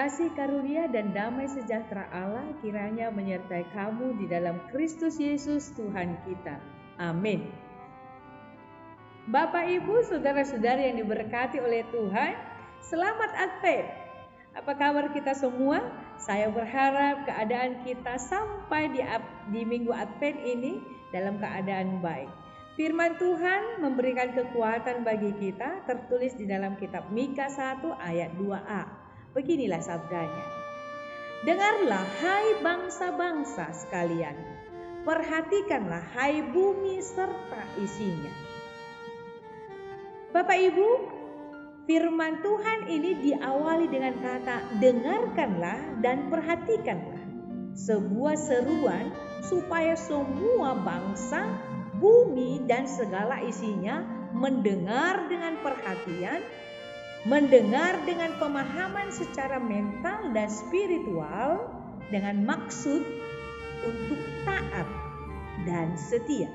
kasih karunia dan damai sejahtera Allah kiranya menyertai kamu di dalam Kristus Yesus Tuhan kita. Amin. Bapak, Ibu, saudara-saudari yang diberkati oleh Tuhan, selamat Advent. Apa kabar kita semua? Saya berharap keadaan kita sampai di minggu Advent ini dalam keadaan baik. Firman Tuhan memberikan kekuatan bagi kita, tertulis di dalam kitab Mika 1 ayat 2a. Beginilah sabdanya. Dengarlah hai bangsa-bangsa sekalian, perhatikanlah hai bumi serta isinya. Bapak Ibu, firman Tuhan ini diawali dengan kata dengarkanlah dan perhatikanlah. Sebuah seruan supaya semua bangsa, bumi dan segala isinya mendengar dengan perhatian, mendengar dengan pemahaman secara mental dan spiritual dengan maksud untuk taat dan setia.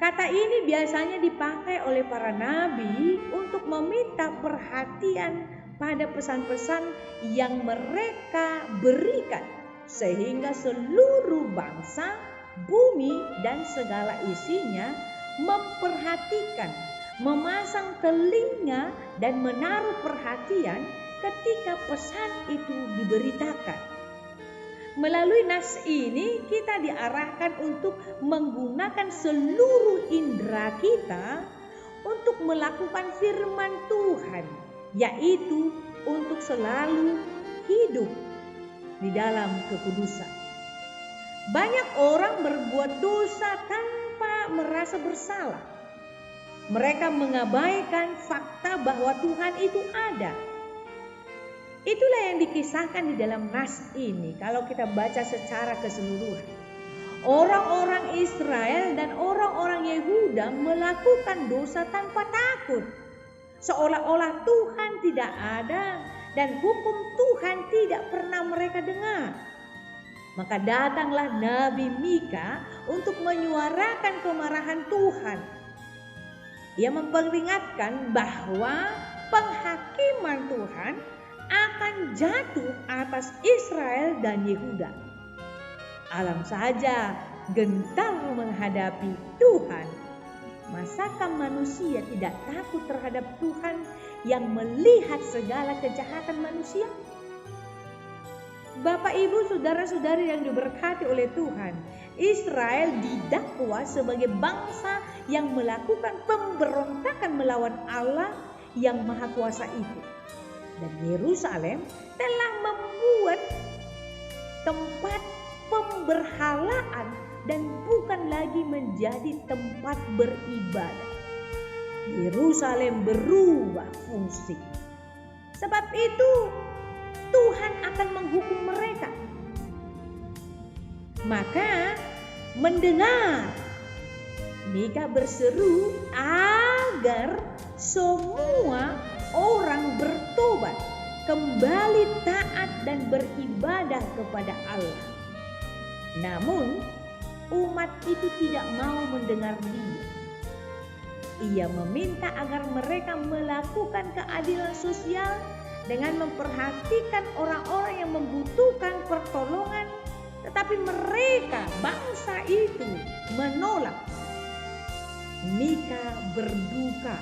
Kata ini biasanya dipakai oleh para nabi untuk meminta perhatian pada pesan-pesan yang mereka berikan sehingga seluruh bangsa, bumi dan segala isinya memperhatikan, memasang telinga dan menaruh perhatian ketika pesan itu diberitakan. Melalui nas ini kita diarahkan untuk menggunakan seluruh indera kita untuk melakukan firman Tuhan, yaitu untuk selalu hidup di dalam kekudusan. Banyak orang berbuat dosa tanpa merasa bersalah. Mereka mengabaikan fakta bahwa Tuhan itu ada. Itulah yang dikisahkan di dalam nas ini kalau kita baca secara keseluruhan. Orang-orang Israel dan orang-orang Yehuda melakukan dosa tanpa takut. Seolah-olah Tuhan tidak ada dan hukum Tuhan tidak pernah mereka dengar. Maka datanglah Nabi Mika untuk menyuarakan kemarahan Tuhan. Ia memperingatkan bahwa penghakiman Tuhan akan jatuh atas Israel dan Yehuda. Alam saja gentar menghadapi Tuhan. Masakah manusia tidak takut terhadap Tuhan yang melihat segala kejahatan manusia? Bapak, Ibu, saudara-saudari yang diberkati oleh Tuhan, Israel didakwa sebagai bangsa yang melakukan pemberontakan melawan Allah yang Maha Kuasa itu. Dan Yerusalem telah membuat tempat pemberhalaan dan bukan lagi menjadi tempat beribadah. Yerusalem berubah fungsi. Sebab itu Tuhan akan menghukum mereka. Maka mendengar Mika berseru agar semua orang bertobat, kembali taat dan beribadah kepada Allah. Namun umat itu tidak mau mendengar dia. Ia meminta agar mereka melakukan keadilan sosial dengan memperhatikan orang-orang yang membutuhkan pertolongan, tetapi mereka, bangsa itu, menolak. Mika berduka.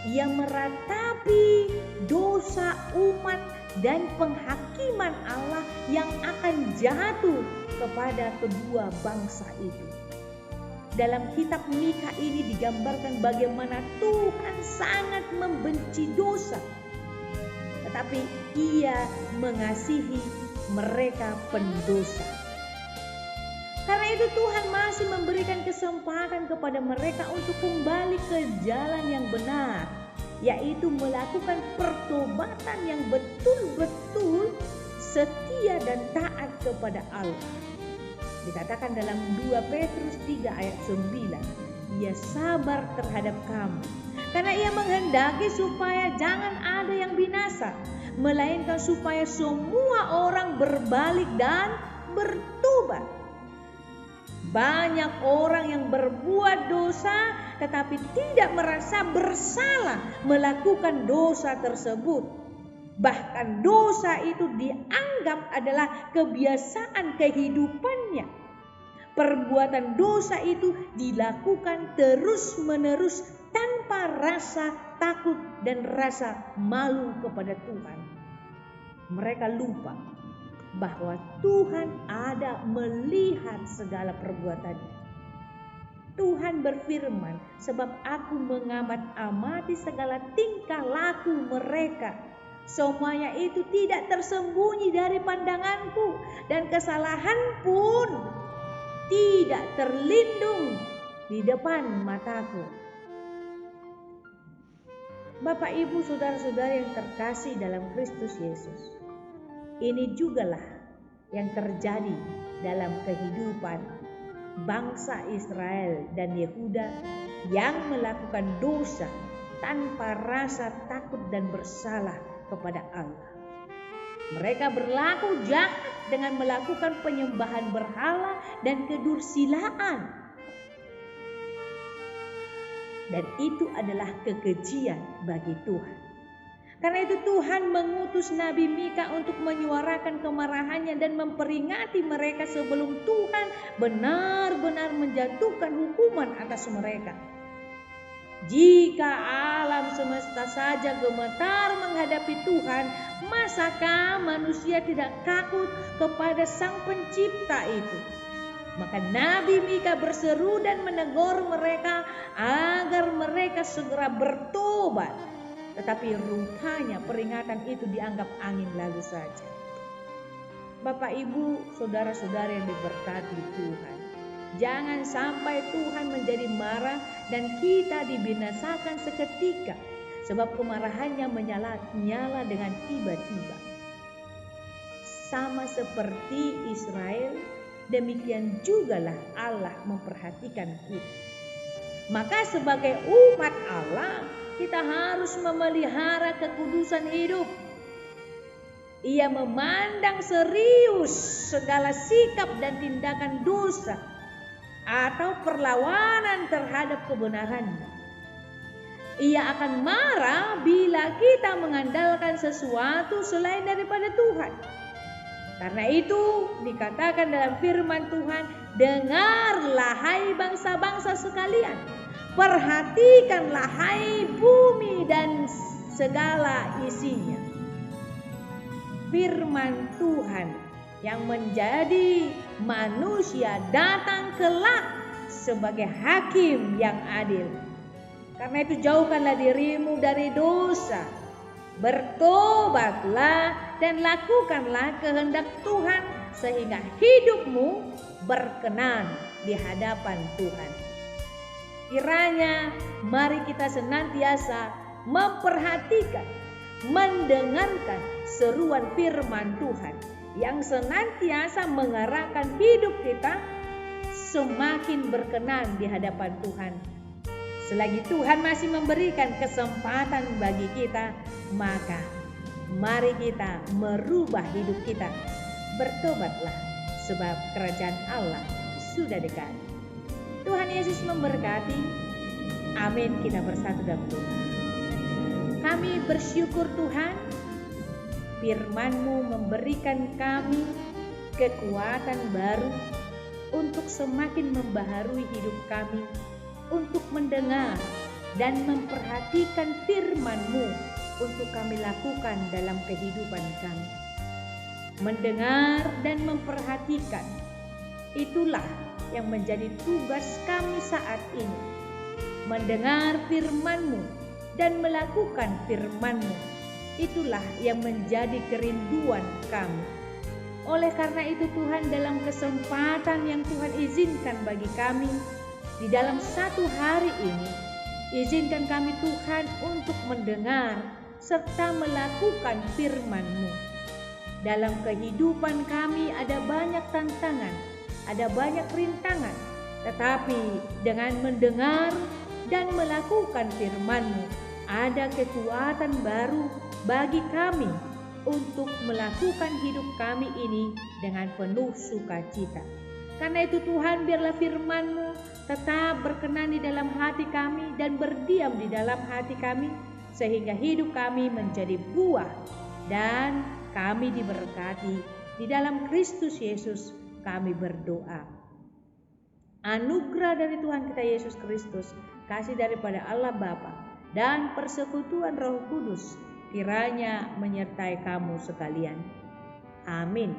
Ia meratapi dosa umat dan penghakiman Allah yang akan jatuh kepada kedua bangsa itu. Dalam kitab Mika ini digambarkan bagaimana Tuhan sangat membenci dosa, tetapi Ia mengasihi mereka pendosa. Karena itu Tuhan masih memberikan kesempatan kepada mereka untuk kembali ke jalan yang benar, yaitu melakukan pertobatan yang betul-betul setia dan taat kepada Allah. Dikatakan dalam 2 Petrus 3 ayat 9, Ia sabar terhadap kamu, karena Ia menghendaki supaya jangan ada yang binasa, melainkan supaya semua orang berbalik dan bertobat. Banyak orang yang berbuat dosa tetapi tidak merasa bersalah melakukan dosa tersebut. Bahkan dosa itu dianggap adalah kebiasaan kehidupannya. Perbuatan dosa itu dilakukan terus-menerus tanpa rasa takut dan rasa malu kepada Tuhan. Mereka lupa bahwa Tuhan ada melihat segala perbuatannya. Tuhan berfirman, sebab aku mengamat-amati segala tingkah laku mereka. Semuanya itu tidak tersembunyi dari pandanganku, dan kesalahan pun tidak terlindung di depan mataku. Bapak, Ibu, saudara-saudara yang terkasih dalam Kristus Yesus, ini jugalah yang terjadi dalam kehidupan bangsa Israel dan Yehuda yang melakukan dosa tanpa rasa takut dan bersalah kepada Allah. Mereka berlaku jahat dengan melakukan penyembahan berhala dan kedursilaan. Dan itu adalah kekejian bagi Tuhan. Karena itu Tuhan mengutus Nabi Mika untuk menyuarakan kemarahannya dan memperingati mereka sebelum Tuhan benar-benar menjatuhkan hukuman atas mereka. Jika alam semesta saja gemetar menghadapi Tuhan, masakah manusia tidak takut kepada Sang Pencipta itu? Maka Nabi Mika berseru dan menegur mereka agar mereka segera bertobat. Tetapi rupanya peringatan itu dianggap angin lalu saja. Bapak, Ibu, saudara-saudara yang diberkati Tuhan, jangan sampai Tuhan menjadi marah dan kita dibinasakan seketika, sebab kemarahannya menyala dengan tiba-tiba. Sama seperti Israel, demikian jugalah Allah memperhatikan kita. Maka sebagai umat Allah, kita harus memelihara kekudusan hidup. Ia memandang serius segala sikap dan tindakan dosa atau perlawanan terhadap kebenarannya. Ia akan marah bila kita mengandalkan sesuatu selain daripada Tuhan. Karena itu dikatakan dalam firman Tuhan, dengarlah hai bangsa-bangsa sekalian, perhatikanlah hai bumi dan segala isinya. Firman Tuhan yang menjadi manusia datang kelak sebagai hakim yang adil. Karena itu jauhkanlah dirimu dari dosa, bertobatlah dan lakukanlah kehendak Tuhan sehingga hidupmu berkenan di hadapan Tuhan. Kiranya mari kita senantiasa memperhatikan, mendengarkan seruan firman Tuhan yang senantiasa mengarahkan hidup kita semakin berkenan di hadapan Tuhan. Selagi Tuhan masih memberikan kesempatan bagi kita, maka mari kita merubah hidup kita. Bertobatlah, sebab kerajaan Allah sudah dekat. Tuhan Yesus memberkati. Amin. Kita bersatu dalam doa. Kami bersyukur Tuhan, firman-Mu memberikan kami kekuatan baru untuk semakin membaharui hidup kami, untuk mendengar dan memperhatikan firman-Mu untuk kami lakukan dalam kehidupan kami. Mendengar dan memperhatikan, itulah yang menjadi tugas kami saat ini. Mendengar firman-Mu dan melakukan firman-Mu, itulah yang menjadi kerinduan kami. Oleh karena itu Tuhan, dalam kesempatan yang Tuhan izinkan bagi kami di dalam satu hari ini, izinkan kami Tuhan untuk mendengar serta melakukan firman-Mu. Dalam kehidupan kami ada banyak tantangan, ada banyak rintangan, tetapi dengan mendengar dan melakukan firman-Mu, ada kekuatan baru bagi kami untuk melakukan hidup kami ini dengan penuh sukacita. Karena itu Tuhan, biarlah firman-Mu tetap berkenan di dalam hati kami dan berdiam di dalam hati kami, sehingga hidup kami menjadi buah dan kami diberkati. Di dalam Kristus Yesus kami berdoa. Anugerah dari Tuhan kita Yesus Kristus, kasih daripada Allah Bapa, dan persekutuan Roh Kudus kiranya menyertai kamu sekalian. Amin.